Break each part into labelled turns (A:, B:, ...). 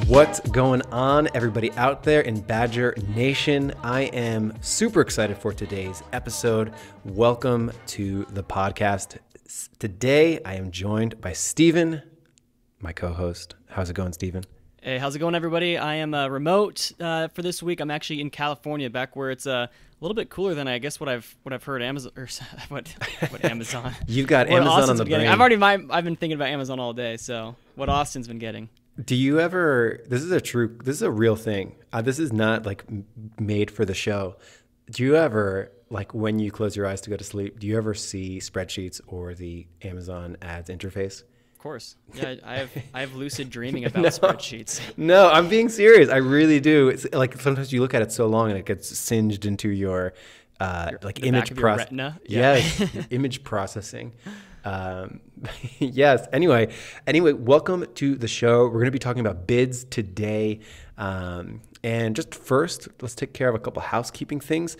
A: What's going on, everybody out there in Badger Nation? I am super excited for today's episode. Welcome to the podcast. Today, I am joined by Steven, my co-host. How's it going, Steven?
B: Hey, how's it going, everybody? I am remote for this week. I'm actually in California, back where it's a little bit cooler than I guess what I've heard Amazon or what Amazon.
A: You've got Amazon
B: Austin's
A: on the brain.
B: I've been thinking about Amazon all day. So what Austin's been getting.
A: Do you ever? This is a real thing. This is not like made for the show. Do you ever, like when you close your eyes to go to sleep, do you ever see spreadsheets or the Amazon ads interface?
B: Of course. Yeah, I have lucid dreaming about spreadsheets.
A: No, I'm being serious. I really do. It's like sometimes you look at it so long and it gets singed into your like image processing.
B: Yeah.
A: Yes, image processing. Yes. Anyway, welcome to the show. We're going to be talking about bids today. And just first, let's take care of a couple housekeeping things.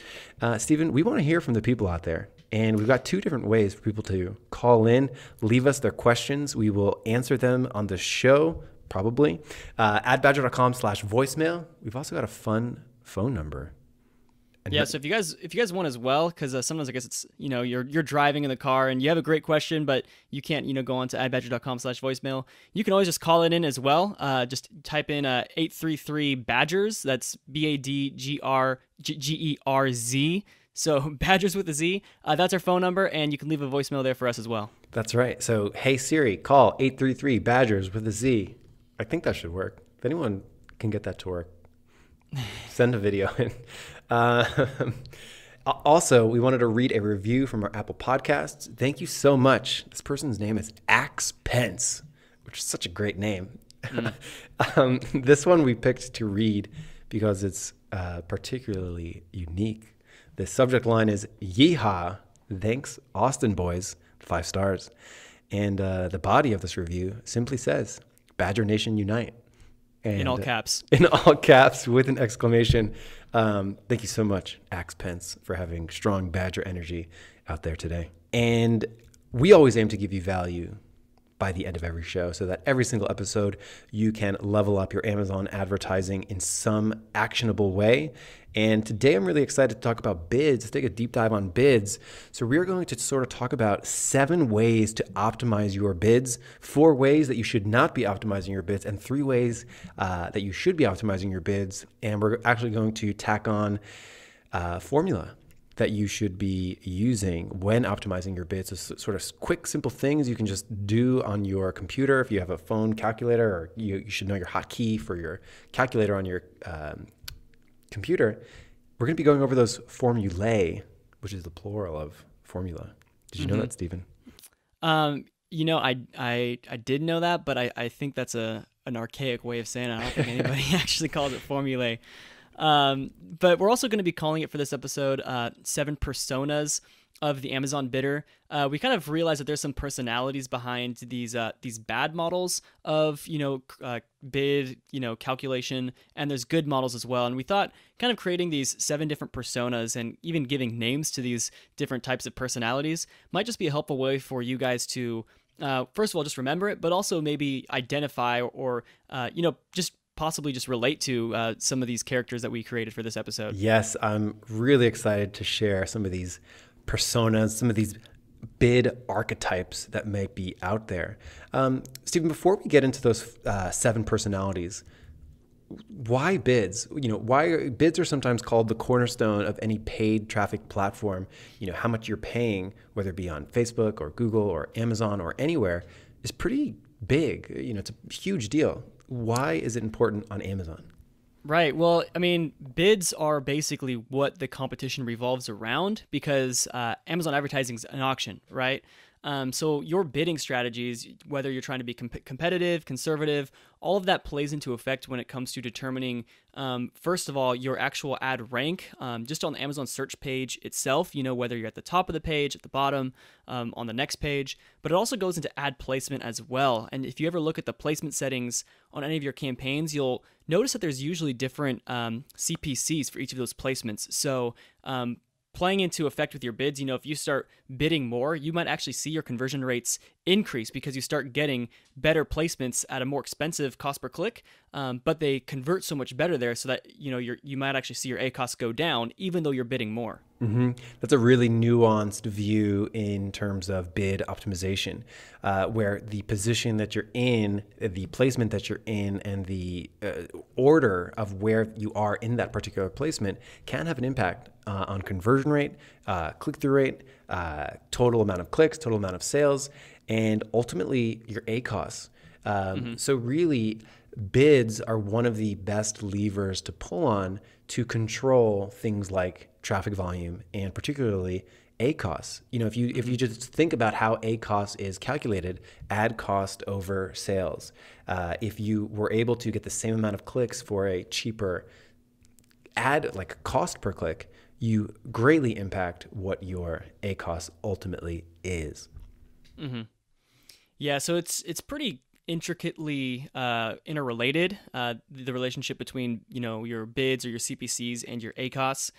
A: Steven, we want to hear from the people out there. And we've got two different ways for people to call in, leave us their questions. We will answer them on the show, probably. At badger.com/voicemail. We've also got a fun phone number.
B: Yeah, so if you guys want as well, because sometimes I guess it's, you're driving in the car and you have a great question, but you can't, go on to adbadger.com/voicemail. You can always just call it in as well. Just type in 833-BADGERS. That's BADGERZ. So Badgers with a Z. That's our phone number, and you can leave a voicemail there for us as well.
A: That's right. So, hey Siri, call 833-BADGERS with a Z. I think that should work. If anyone can get that to work, send a video in. Also, we wanted to read a review from our Apple Podcasts. Thank you so much. This person's name is Axe Pence, which is such a great name. This one we picked to read because it's particularly unique. The subject line is "Yeehaw! Thanks, Austin boys." 5 stars. And the body of this review simply says, "Badger Nation Unite." And,
B: in all caps.
A: In all caps with an exclamation. Thank you so much, Axe Pence, for having strong Badger energy out there today. And we always aim to give you value by the end of every show so that every single episode you can level up your Amazon advertising in some actionable way. And today I'm really excited to talk about bids, to take a deep dive on bids. So we're going to sort of talk about 7 ways to optimize your bids, 4 ways that you should not be optimizing your bids, and 3 ways that you should be optimizing your bids. And we're actually going to tack on formula that you should be using when optimizing your bids. So sort of quick, simple things you can just do on your computer. If you have a phone calculator, or you should know your hotkey for your calculator on your computer. We're going to be going over those formulae, which is the plural of formula. Did you know that, Stephen?
B: I did know that, but I think that's an archaic way of saying it. I don't think anybody actually calls it formulae. But we're also going to be calling it for this episode 7 personas of the Amazon bidder. We kind of realized that there's some personalities behind these bad models of bid calculation, and there's good models as well. And we thought kind of creating these 7 different personas and even giving names to these different types of personalities might just be a helpful way for you guys to first of all just remember it, but also maybe identify or just possibly just relate to some of these characters that we created for this episode.
A: Yes, I'm really excited to share some of these personas, some of these bid archetypes that might be out there. Stephen, before we get into those 7 personalities, why bids? Why bids are sometimes called the cornerstone of any paid traffic platform. How much you're paying, whether it be on Facebook or Google or Amazon or anywhere, is pretty big. It's a huge deal. Why is it important on Amazon?
B: Right. Well, I mean, bids are basically what the competition revolves around because Amazon advertising is an auction, right? So your bidding strategies, whether you're trying to be competitive, conservative, all of that plays into effect when it comes to determining, first of all, your actual ad rank, just on the Amazon search page itself, whether you're at the top of the page, at the bottom, on the next page, but it also goes into ad placement as well. And if you ever look at the placement settings on any of your campaigns, you'll notice that there's usually different CPCs for each of those placements. So playing into effect with your bids, if you start bidding more, you might actually see your conversion rates increase because you start getting better placements at a more expensive cost per click. but they convert so much better there, so that you might actually see your ACOS go down, even though you're bidding more.
A: Mm-hmm. That's a really nuanced view in terms of bid optimization, where the position that you're in, the placement that you're in, and the order of where you are in that particular placement can have an impact on conversion rate, click-through rate, total amount of clicks, total amount of sales, and ultimately your ACOS. So really, bids are one of the best levers to pull on to control things like traffic volume and particularly ACOS. If you just think about how ACOS is calculated, ad cost over sales, if you were able to get the same amount of clicks for a cheaper ad, like cost per click, you greatly impact what your ACOS ultimately is.
B: Mm-hmm. Yeah, so it's pretty intricately interrelated, the relationship between your bids or your CPCs and your ACOS,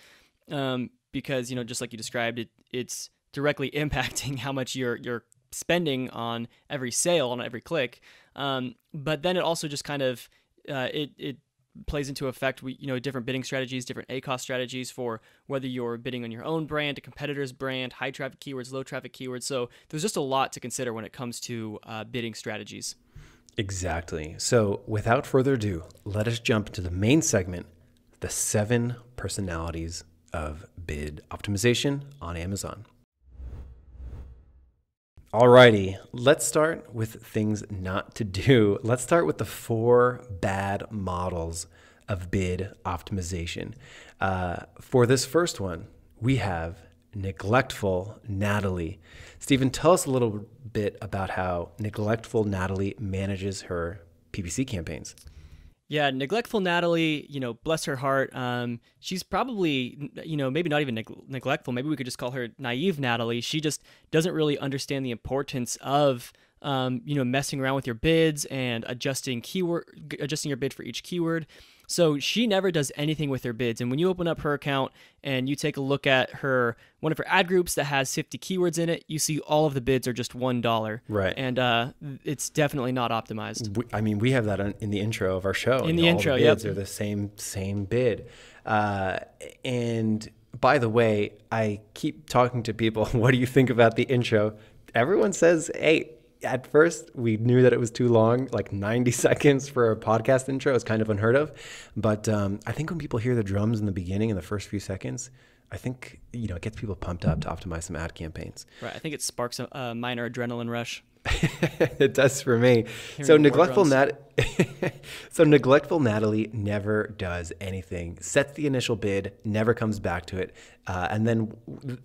B: because just like you described, it's directly impacting how much you're spending on every sale, on every click, but then it also just kind of it plays into effect different bidding strategies, different ACOS strategies for whether you're bidding on your own brand, a competitor's brand, high traffic keywords, low traffic keywords. So there's just a lot to consider when it comes to bidding strategies.
A: Exactly. So without further ado, let us jump into the main segment, the 7 personalities of bid optimization on Amazon. Alrighty, let's start with things not to do. Let's start with the 4 bad models of bid optimization. For this first one, we have Neglectful Natalie. Stephen, tell us a little bit about how Neglectful Natalie manages her PPC campaigns.
B: Yeah, Neglectful Natalie, bless her heart. She's probably, maybe not even neglectful. Maybe we could just call her naive Natalie. She just doesn't really understand the importance of, messing around with your bids and adjusting your bid for each keyword. So she never does anything with her bids. And when you open up her account and you take a look at one of her ad groups that has 50 keywords in it, you see all of the bids are just $1.
A: Right.
B: And it's definitely not optimized.
A: We have that in the intro of our show.
B: In the intro,
A: all the bids are the same bid. And by the way, I keep talking to people, what do you think about the intro? Everyone says, hey, at first, we knew that it was too long, like 90 seconds for a podcast intro is kind of unheard of. But I think when people hear the drums in the beginning in the first few seconds, I think, it gets people pumped up to optimize some ad campaigns.
B: Right. I think it sparks a minor adrenaline rush.
A: It does for me. So Neglectful Natalie never does anything, sets the initial bid, never comes back to it. And then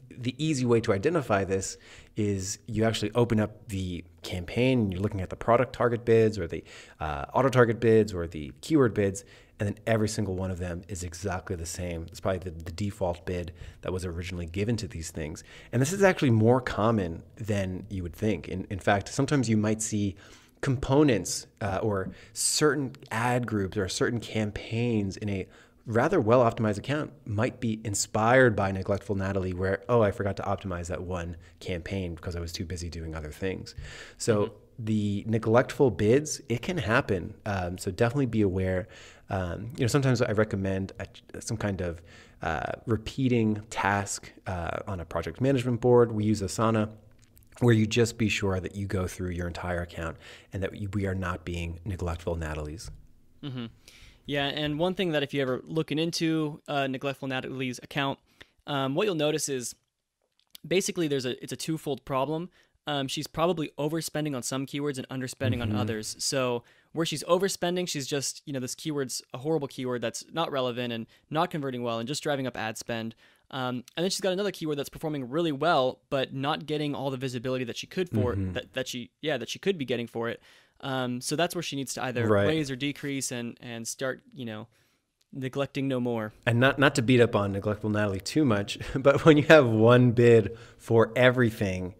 A: the easy way to identify this is you actually open up the campaign and you're looking at the product target bids or the auto target bids or the keyword bids, and then every single one of them is exactly the same. It's probably the default bid that was originally given to these things. And this is actually more common than you would think. In fact, sometimes you might see components or certain ad groups or certain campaigns in a rather well-optimized account might be inspired by Neglectful Natalie where, I forgot to optimize that one campaign because I was too busy doing other things. So the neglectful bids, it can happen. So definitely be aware. Sometimes I recommend some kind of repeating task on a project management board. We use Asana, where you just be sure that you go through your entire account and that we are not being neglectful Natalies.
B: Mm-hmm. Yeah, and one thing that if you ever looking into Neglectful Natalie's account, what you'll notice is basically it's a twofold problem. She's probably overspending on some keywords and underspending on others. So where she's overspending, she's just, this keyword's a horrible keyword that's not relevant and not converting well and just driving up ad spend. And then she's got another keyword that's performing really well, but not getting all the visibility that she could for that she could be getting for it. So that's where she needs to either raise or decrease and start, neglecting no more.
A: And not to beat up on Neglectful Natalie too much, but when you have one bid for everything,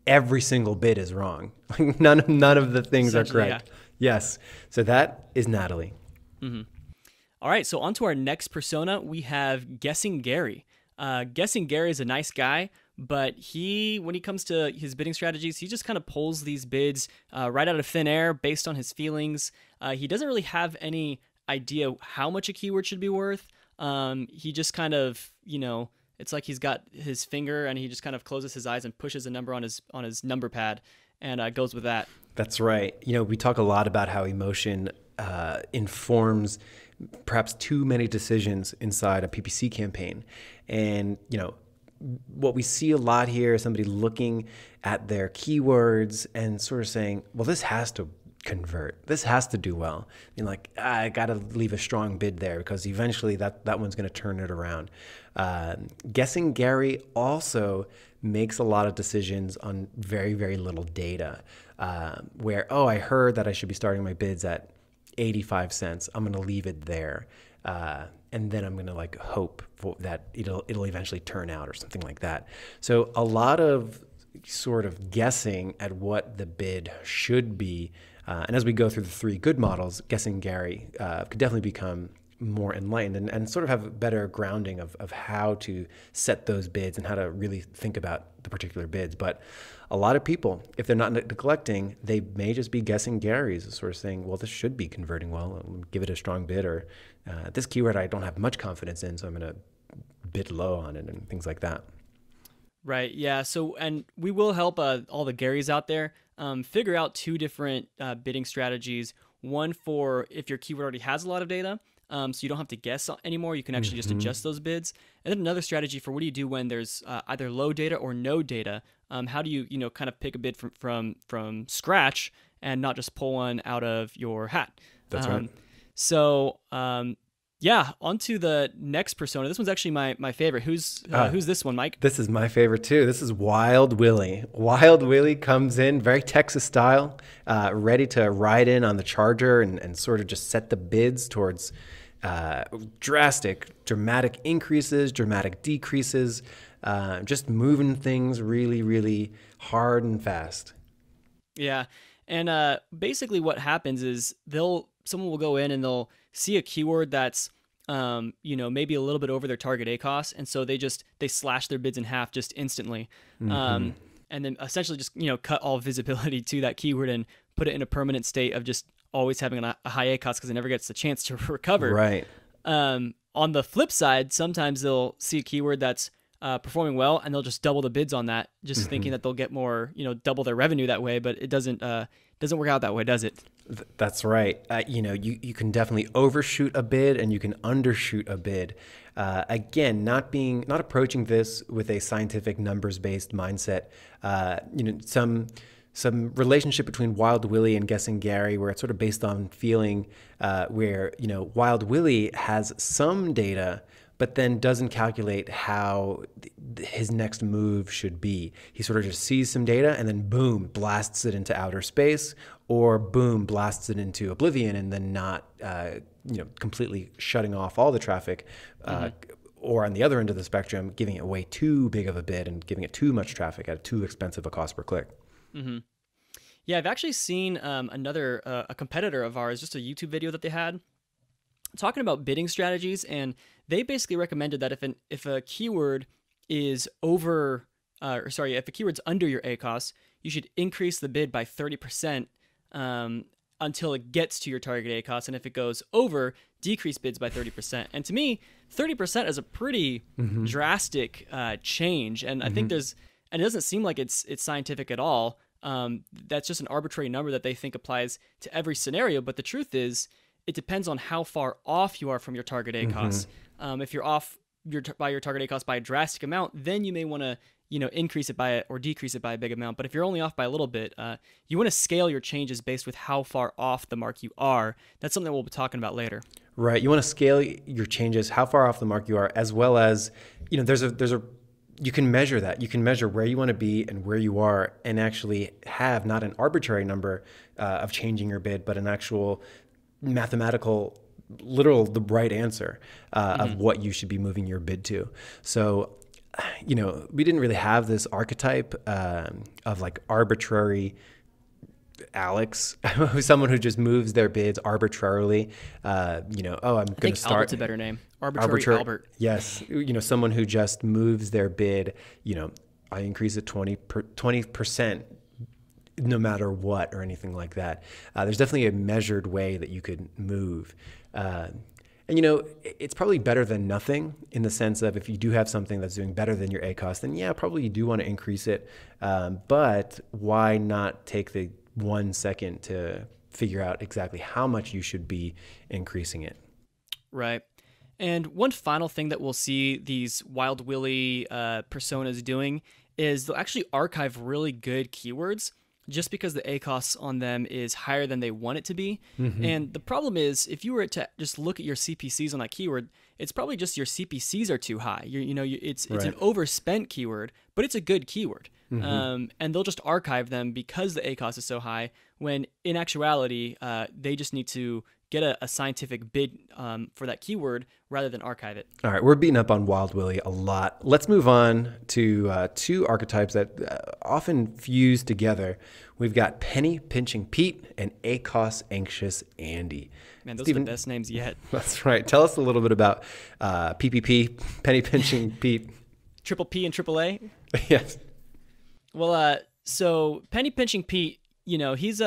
A: every single bid is wrong. None of the things are correct. Yeah. Yes. So that is Natalie.
B: Mm-hmm. All right. So on to our next persona, we have Guessing Gary. Guessing Gary is a nice guy, But when he comes to his bidding strategies, he just kind of pulls these bids right out of thin air based on his feelings. He doesn't really have any idea how much a keyword should be worth. He just kind of, it's like he's got his finger and he just kind of closes his eyes and pushes a number on his number pad and goes with that.
A: That's right. We talk a lot about how emotion informs perhaps too many decisions inside a PPC campaign. And, what we see a lot here is somebody looking at their keywords and sort of saying, well, this has to convert. This has to do well. I got to leave a strong bid there because eventually that one's going to turn it around. Guessing Gary also makes a lot of decisions on very, very little data where, I heard that I should be starting my bids at 85 cents. I'm going to leave it there. And then I'm going to hope that it'll eventually turn out or something like that. So a lot of sort of guessing at what the bid should be. And as we go through the 3 good models, Guessing Gary could definitely become more enlightened and sort of have a better grounding of how to set those bids and how to really think about the particular bids. But a lot of people, if they're not neglecting, they may just be guessing Gary's, sort of saying, well, this should be converting well, give it a strong bid, or this keyword I don't have much confidence in, so I'm going to bid low on it and things like that.
B: Right. Yeah. So, and we will help all the Garys out there figure out 2 different bidding strategies. One for if your keyword already has a lot of data, so you don't have to guess anymore. You can actually just adjust those bids. And then another strategy for what do you do when there's either low data or no data? How do you kind of pick a bid from scratch and not just pull one out of your hat?
A: That's right.
B: So, yeah, on to the next persona. This one's actually my favorite. Who's this one, Mike?
A: This is my favorite too. This is Wild Willy. Wild Willy comes in very Texas style, ready to ride in on the charger and sort of just set the bids towards dramatic increases, dramatic decreases, just moving things really, really hard and fast.
B: Yeah, and basically what happens is someone will go in and they'll see a keyword that's maybe a little bit over their target ACOS, and so they slash their bids in half just instantly, and then essentially just cut all visibility to that keyword and put it in a permanent state of just always having a high ACOS because it never gets the chance to recover.
A: Right.
B: On the flip side, sometimes they'll see a keyword that's performing well and they'll just double the bids on that, just thinking that they'll get more, double their revenue that way, but it doesn't work out that way, does it?
A: That's right. You can definitely overshoot a bid and you can undershoot a bid. Again, not approaching this with a scientific numbers-based mindset. Some relationship between Wild Willy and Guessing Gary, where it's sort of based on feeling, where Wild Willy has some data, but then doesn't calculate how his next move should be. He sort of just sees some data and then boom, blasts it into outer space, or boom, blasts it into oblivion, and then not completely shutting off all the traffic. Or on the other end of the spectrum, giving it way too big of a bid and giving it too much traffic at too expensive a cost per click.
B: Mm-hmm. Yeah, I've actually seen a competitor of ours, just a YouTube video that they had, talking about bidding strategies, and they basically recommended that if a keyword is if a keyword's under your ACOS, you should increase the bid by 30% until it gets to your target ACOS, and if it goes over, decrease bids by 30%. And to me, 30% is a pretty drastic change, and I think it doesn't seem like it's scientific at all. That's just an arbitrary number that they think applies to every scenario, but the truth is, it depends on how far off you are from your target ACOS. If you're off by your target ACOS by a drastic amount, then you may want to increase it by or decrease it by a big amount. But if you're only off by a little bit, you want to scale your changes based with how far off the mark you are. That's something we'll be talking about later. Right.
A: You want to scale your changes, how far off the mark you are, as well as you can measure that. You can measure where you want to be and where you are, and actually have not an arbitrary number of changing your bid, but an actual mathematical, literal, the right answer of what you should be moving your bid to. So, we didn't really have this archetype of like arbitrary Alex, someone who just moves their bids arbitrarily. I'm going to start.
B: Albert's a better name. Arbitrary Albert.
A: Yes. Someone who just moves their bid, I increase it 20% no matter what or anything like that. There's definitely a measured way that you could move. And, it's probably better than nothing in the sense of if you do have something that's doing better than your ACOS, then yeah, probably you do want to increase it. But why not take the 1 second to figure out exactly how much you should be increasing it?
B: Right. And one final thing that we'll see these Wild Willy personas doing is they'll actually archive really good keywords just because the ACOS on them is higher than they want it to be. Mm-hmm. And the problem is, if you were to just look at your CPCs on that keyword, it's probably just your CPCs are too high. It's an overspent keyword, but it's a good keyword. Mm-hmm. And they'll just archive them because the ACOS is so high, when in actuality, they just need to get a scientific bid for that keyword rather than archive it.
A: All right, we're beating up on Wild Willy a lot. Let's move on to two archetypes that often fuse together. We've got Penny Pinching Pete and ACOS Anxious Andy.
B: Man, those are the best names yet.
A: That's right. Tell us a little bit about PPP, Penny Pinching Pete.
B: Triple P and Triple A?
A: Yes.
B: Well, so Penny Pinching Pete, he's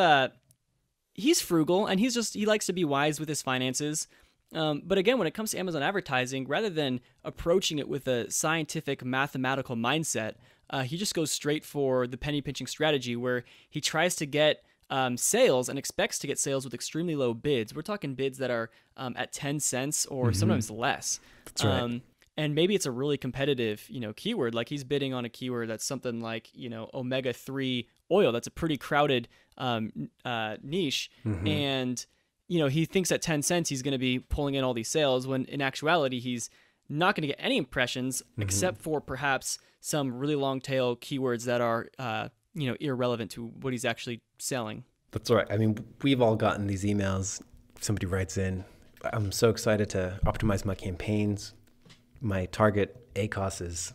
B: frugal and he likes to be wise with his finances. But again, when it comes to Amazon advertising, rather than approaching it with a scientific mathematical mindset, he just goes straight for the penny pinching strategy, where he tries to get sales and expects to get sales with extremely low bids. We're talking bids that are at 10 cents or sometimes less.
A: That's right.
B: And maybe it's a really competitive, keyword. Like he's bidding on a keyword that's something like, omega-3 oil. That's a pretty crowded niche. Mm-hmm. And, he thinks at 10 cents he's going to be pulling in all these sales, when in actuality he's not going to get any impressions except for perhaps some really long tail keywords that are, irrelevant to what he's actually selling.
A: That's right. I mean, we've all gotten these emails. Somebody writes in, I'm so excited to optimize my campaigns. My target ACOS is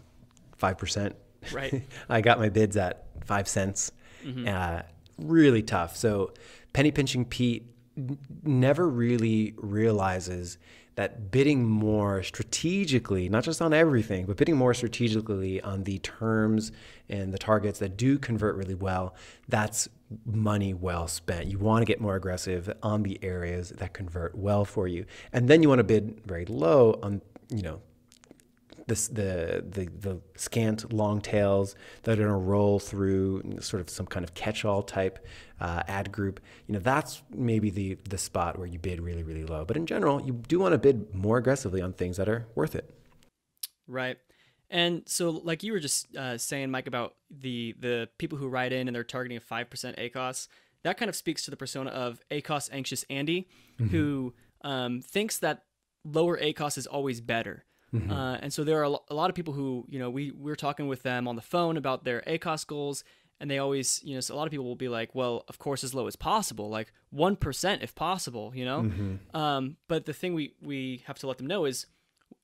A: 5%.
B: Right.
A: I got my bids at 5 cents. Mm-hmm. Really tough. So Penny Pinching Pete never really realizes that bidding more strategically, not just on everything, but bidding more strategically on the terms and the targets that do convert really well, that's money well spent. You want to get more aggressive on the areas that convert well for you. And then you want to bid very low on, the scant long tails that are going to roll through sort of some kind of catch-all type ad group. That's maybe the spot where you bid really, really low. But in general, you do want to bid more aggressively on things that are worth it.
B: Right. And so like you were just saying, Mike, about the people who write in and they're targeting a 5% ACOS, that kind of speaks to the persona of ACOS Anxious Andy, who thinks that lower ACOS is always better. Mm-hmm. And so there are a lot of people who, we're talking with them on the phone about their ACOS goals, and they always, so a lot of people will be like, well, of course, as low as possible, like 1% if possible, Mm-hmm. But the thing we have to let them know is,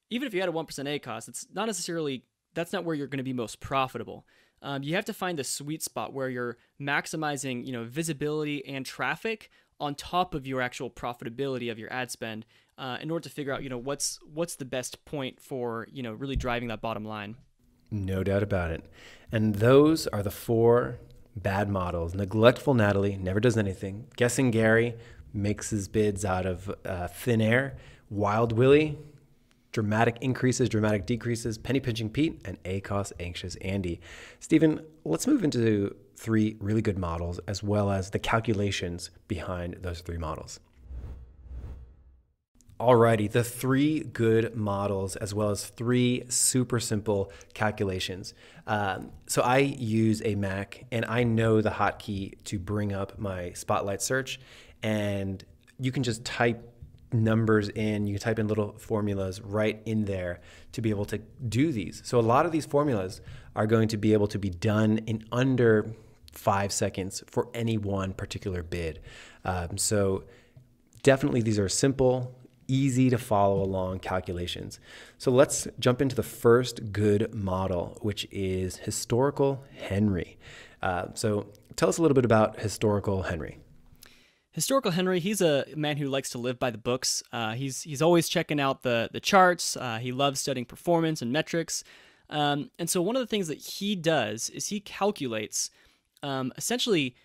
B: even if you had a 1% ACOS, it's not necessarily, that's not where you're going to be most profitable. You have to find the sweet spot where you're maximizing, visibility and traffic on top of your actual profitability of your ad spend, in order to figure out, what's the best point for, really driving that bottom line.
A: No doubt about it. And those are the 4 bad models. Neglectful Natalie never does anything. Guessing Gary makes his bids out of thin air. Wild Willy, dramatic increases, dramatic decreases. Penny Pinching Pete, and ACOS Anxious Andy. Stephen, let's move into 3 really good models, as well as the calculations behind those 3 models. Alrighty, the 3 good models, as well as 3 super simple calculations. So I use a Mac, and I know the hotkey to bring up my Spotlight search, and you can just type numbers in. You can type in little formulas right in there to be able to do these. So a lot of these formulas are going to be able to be done in under 5 seconds for any one particular bid. So definitely these are simple, easy to follow along calculations. So let's jump into the first good model, which is Historical Henry. So tell us a little bit about Historical Henry.
B: Historical Henry, he's a man who likes to live by the books. He's always checking out the charts. He loves studying performance and metrics. And so one of the things that he does is he calculates essentially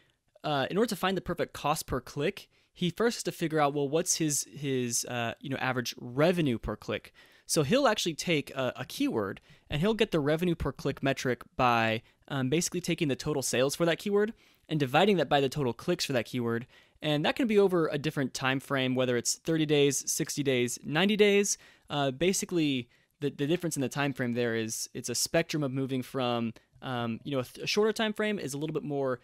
B: in order to find the perfect cost per click, he first has to figure out, well, what's his average revenue per click. So he'll actually take a keyword and he'll get the revenue per click metric by basically taking the total sales for that keyword and dividing that by the total clicks for that keyword. And that can be over a different time frame, whether it's 30 days, 60 days, 90 days. Basically, the difference in the time frame there is it's a spectrum of moving from a shorter time frame is a little bit more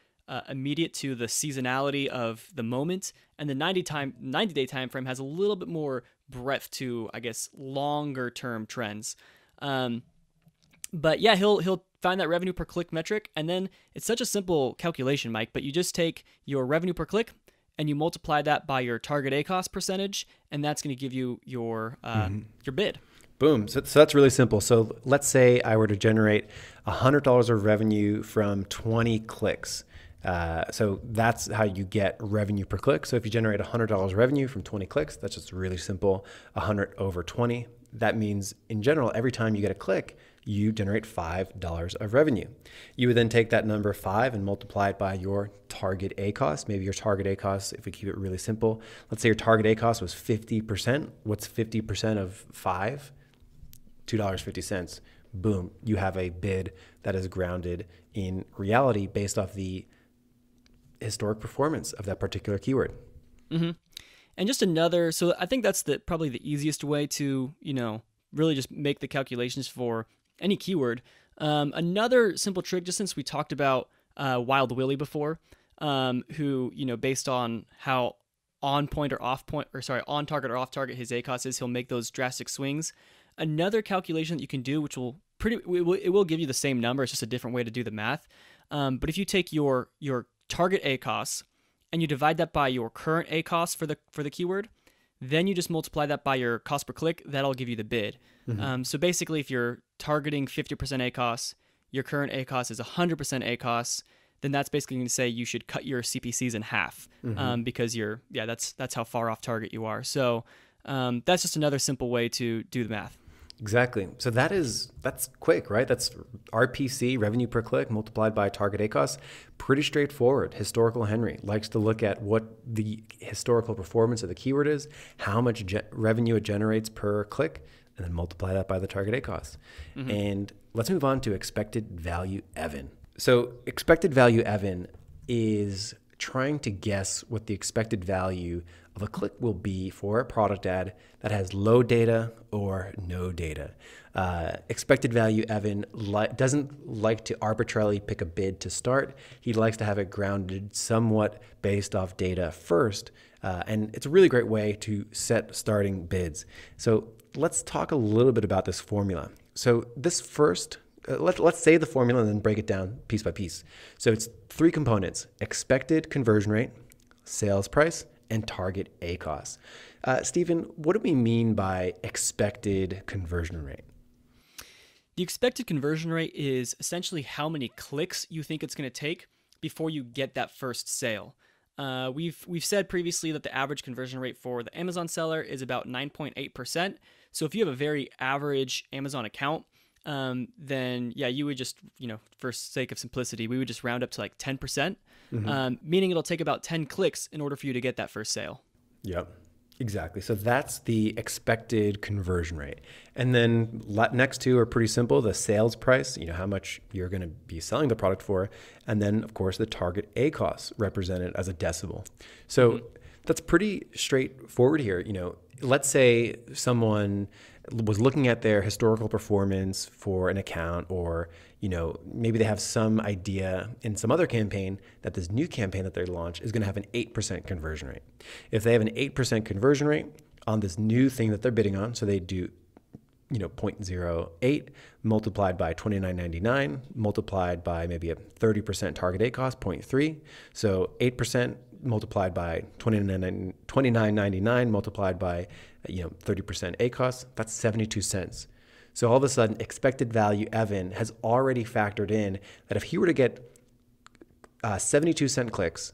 B: immediate to the seasonality of the moment, and the 90-day time frame has a little bit more breadth to, I guess, longer term trends. But yeah, he'll find that revenue per click metric, and then it's such a simple calculation, Mike. But you just take your revenue per click and you multiply that by your target ACOS percentage, and that's going to give you your bid.
A: Boom. So that's really simple. So let's say I were to generate $100 of revenue from 20 clicks. So that's how you get revenue per click. So if you generate $100 revenue from 20 clicks, that's just really simple. 100 over 20. That means in general, every time you get a click, you generate $5 of revenue. You would then take that number 5 and multiply it by your target ACOS. Maybe your target ACOS, if we keep it really simple, let's say your target ACOS was 50%. What's 50% of 5? $2.50. Boom. You have a bid that is grounded in reality based off the historic performance of that particular keyword.
B: Mm-hmm. And just so I think that's probably the easiest way to, really just make the calculations for any keyword. Another simple trick, just since we talked about Wild Willy before, who, based on how on target or off target his ACOS is, he'll make those drastic swings. Another calculation that you can do, which it will give you the same number, it's just a different way to do the math. But if you take your target ACOS and you divide that by your current ACOS for the keyword, then you just multiply that by your cost per click. That'll give you the bid. Mm-hmm. So basically, if you're targeting 50% ACOS, your current ACOS is 100% ACOS, then that's basically going to say you should cut your CPCs in half, because that's how far off target you are. So that's just another simple way to do the math.
A: Exactly. So that's quick, right? That's RPC, revenue per click, multiplied by target ACOS. Pretty straightforward. Historical Henry likes to look at what the historical performance of the keyword is, how much revenue it generates per click, and then multiply that by the target ACOS. Mm-hmm. And let's move on to expected value Evan. So expected value Evan is trying to guess what the expected value of a click will be for a product ad that has low data or no data. Expected value Evan doesn't like to arbitrarily pick a bid to start. He likes to have it grounded somewhat based off data first. And it's a really great way to set starting bids. So let's talk a little bit about this formula. So this first, let's say the formula and then break it down piece by piece. So it's 3 components: expected conversion rate, sales price, and target ACOS. Stephen, what do we mean by expected conversion rate?
B: The expected conversion rate is essentially how many clicks you think it's going to take before you get that first sale. We've said previously that the average conversion rate for the Amazon seller is about 9.8%. So if you have a very average Amazon account, then you would just, for sake of simplicity, we would just round up to like 10%, meaning it'll take about 10 clicks in order for you to get that first sale.
A: Yep, exactly. So that's the expected conversion rate. And then next two are pretty simple: the sales price, how much you're going to be selling the product for, and then of course the target ACOS, represented as a decibel. So that's pretty straightforward here. Let's say someone was looking at their historical performance for an account, or maybe they have some idea in some other campaign that this new campaign that they launch is going to have an 8% conversion rate. If they have an 8% conversion rate on this new thing that they're bidding on, so they do 0.08 multiplied by $29.99 multiplied by maybe a 30% target ACOS, 0.3. So 8% multiplied by $29.99 multiplied by 30% ACOS, that's 72 cents. So all of a sudden, expected value Evan has already factored in that if he were to get 72 cent clicks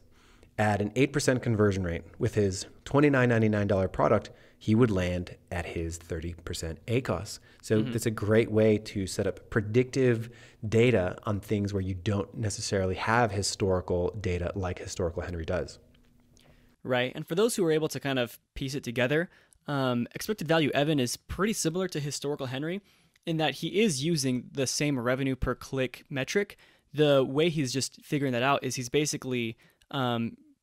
A: at an 8% conversion rate with his $29.99 product, he would land at his 30% ACOS. So that's a great way to set up predictive data on things where you don't necessarily have historical data like Historical Henry does.
B: Right. And for those who are able to kind of piece it together, expected value Evan is pretty similar to Historical Henry in that he is using the same revenue per click metric. The way he's just figuring that out is he's basically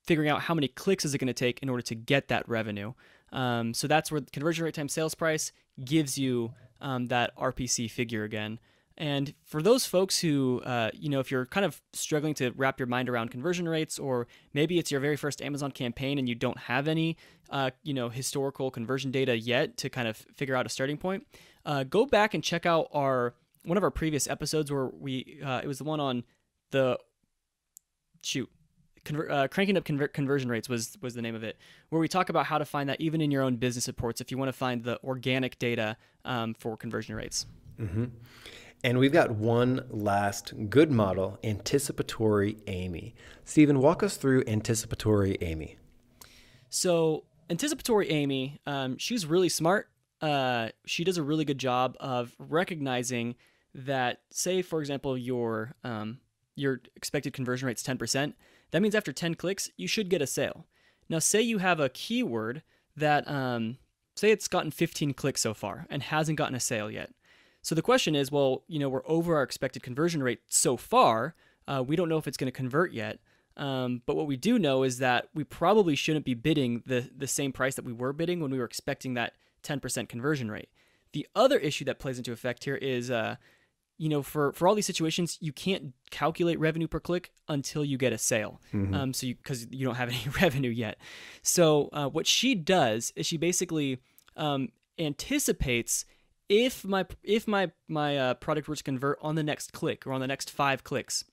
B: figuring out how many clicks is it going to take in order to get that revenue. So that's where conversion rate times sales price gives you that RPC figure again. And for those folks who, if you're kind of struggling to wrap your mind around conversion rates, or maybe it's your very first Amazon campaign and you don't have any, historical conversion data yet to kind of figure out a starting point, go back and check out one of our previous episodes where it was the one on cranking up conversion rates was the name of it, where we talk about how to find that even in your own business reports if you want to find the organic data for conversion rates.
A: Mm-hmm. And we've got one last good model, Anticipatory Amy. Stephen, walk us through Anticipatory Amy.
B: So Anticipatory Amy, she's really smart. She does a really good job of recognizing that, say, for example, your expected conversion rate is 10%. That means after 10 clicks, you should get a sale. Now, say you have a keyword that, say it's gotten 15 clicks so far and hasn't gotten a sale yet. So the question is, well, we're over our expected conversion rate so far. We don't know if it's going to convert yet. But what we do know is that we probably shouldn't be bidding the same price that we were bidding when we were expecting that 10% conversion rate. The other issue that plays into effect here is, for all these situations, you can't calculate revenue per click until you get a sale. Mm-hmm. Because you don't have any revenue yet. So what she does is she basically anticipates if my product were to convert on the next click or on the next 5 clicks,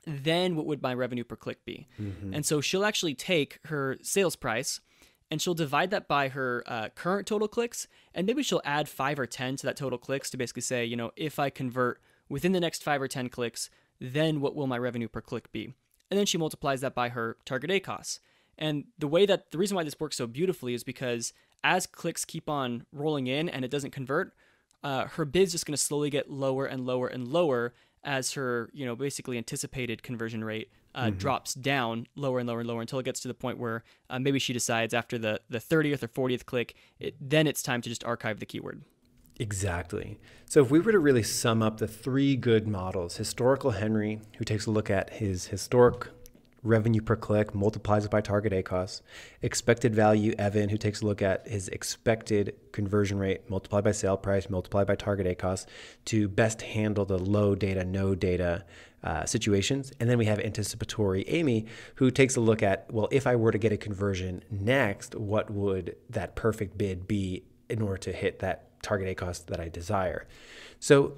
B: then what would my revenue per click be? Mm-hmm. And so she'll actually take her sales price and she'll divide that by her current total clicks, and maybe she'll add 5 or 10 to that total clicks to basically say, if I convert within the next 5 or 10 clicks, then what will my revenue per click be? And then she multiplies that by her target ACOS. And the reason why this works so beautifully is because as clicks keep on rolling in and it doesn't convert, her bid's just going to slowly get lower and lower and lower as her, basically anticipated conversion rate drops down lower and lower and lower until it gets to the point where maybe she decides after the 30th or 40th click, then it's time to just archive the keyword.
A: Exactly. So if we were to really sum up the 3 good models, Historical Henry, who takes a look at his historic revenue per click, multiplies it by target ACOS, expected value Evan, who takes a look at his expected conversion rate multiplied by sale price, multiplied by target ACOS to best handle the low data, no data situations. And then we have Anticipatory Amy, who takes a look at, well, if I were to get a conversion next, what would that perfect bid be in order to hit that target ACOS that I desire? So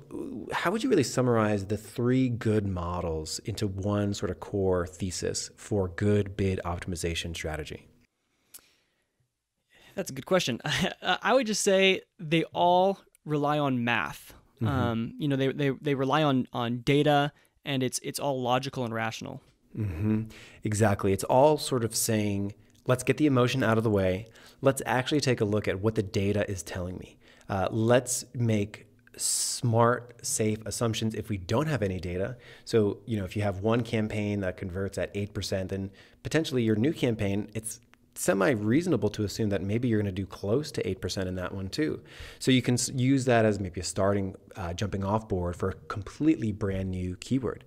A: how would you really summarize the 3 good models into one sort of core thesis for good bid optimization strategy?
B: That's a good question. I would just say they all rely on math. Mm-hmm. They rely on data, and it's all logical and rational.
A: Mm-hmm. Exactly. It's all sort of saying, let's get the emotion out of the way. Let's actually take a look at what the data is telling me. Let's make smart, safe assumptions if we don't have any data. So, if you have one campaign that converts at 8%, then potentially your new campaign, it's semi-reasonable to assume that maybe you're going to do close to 8% in that one too. So you can use that as maybe a starting jumping off board for a completely brand new keyword.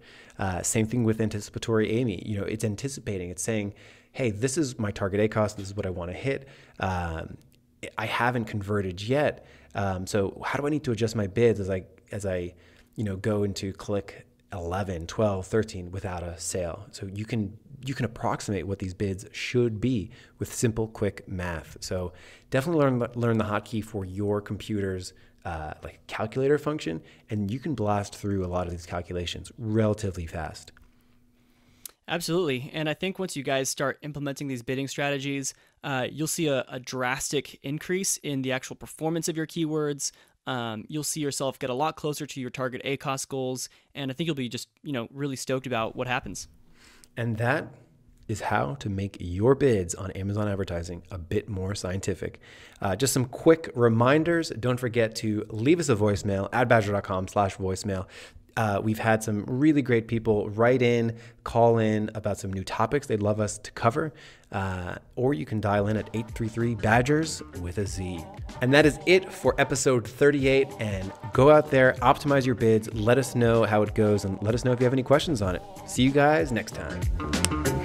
A: Same thing with Anticipatory Amy. It's anticipating. It's saying, hey, this is my target ACOS. This is what I want to hit. I haven't converted yet. So how do I need to adjust my bids as I go into click 11, 12, 13 without a sale? So you can approximate what these bids should be with simple, quick math. So definitely learn the hotkey for your computer's calculator function, and you can blast through a lot of these calculations relatively fast.
B: Absolutely. And I think once you guys start implementing these bidding strategies, you'll see a drastic increase in the actual performance of your keywords. You'll see yourself get a lot closer to your target ACOS goals. And I think you'll be just, really stoked about what happens.
A: And that is how to make your bids on Amazon advertising a bit more scientific. Just some quick reminders. Don't forget to leave us a voicemail at badger.com/voicemail. We've had some really great people write in, call in about some new topics they'd love us to cover. Or you can dial in at 833-BADGERS with a Z. And that is it for episode 38. And go out there, optimize your bids, let us know how it goes, and let us know if you have any questions on it. See you guys next time.